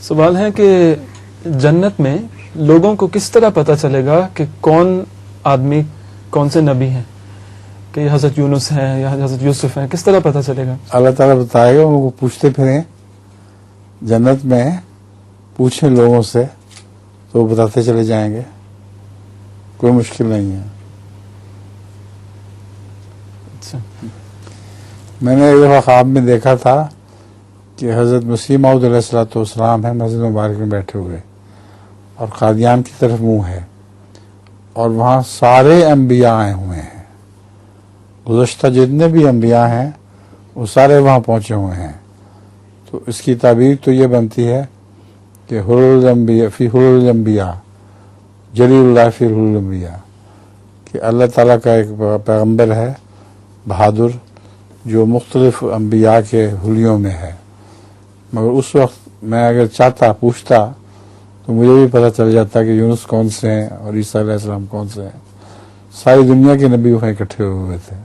سوال ہے کہ جنت میں لوگوں کو کس طرح پتہ چلے گا کہ کون آدمی کون سے نبی ہیں، کہ یہ حضرت یونس ہیں یا حضرت یوسف ہیں، کس طرح پتہ چلے گا؟ اللہ تعالیٰ بتائے گا، ان کو پوچھتے پھریں جنت میں، پوچھیں لوگوں سے تو وہ بتاتے چلے جائیں گے، کوئی مشکل نہیں ہے۔ اچھا، میں نے ایک دفعہ خواب میں دیکھا تھا کہ حضرت مسیح موعود علیہ الصلوۃ والسلام ہیں مسجد مبارک میں بیٹھے ہوئے، اور قادیان کی طرف منہ ہے، اور وہاں سارے انبیاء آئے ہوئے ہیں، گزشتہ جتنے بھی انبیاء ہیں وہ سارے وہاں پہنچے ہوئے ہیں۔ تو اس کی تعبیر تو یہ بنتی ہے کہ حر الانبیاء فی حر الانبیاء جلیل اللہ فی حر الانبیاء، کہ اللہ تعالیٰ کا ایک پیغمبر ہے بہادر جو مختلف انبیاء کے حلیوں میں ہے، مگر اس وقت میں اگر چاہتا پوچھتا تو مجھے بھی پتہ چل جاتا کہ یونس کون سے ہیں اور عیسیٰ علیہ السلام کون سے ہیں۔ ساری دنیا کے نبی وہاں اکٹھے ہوئے تھے۔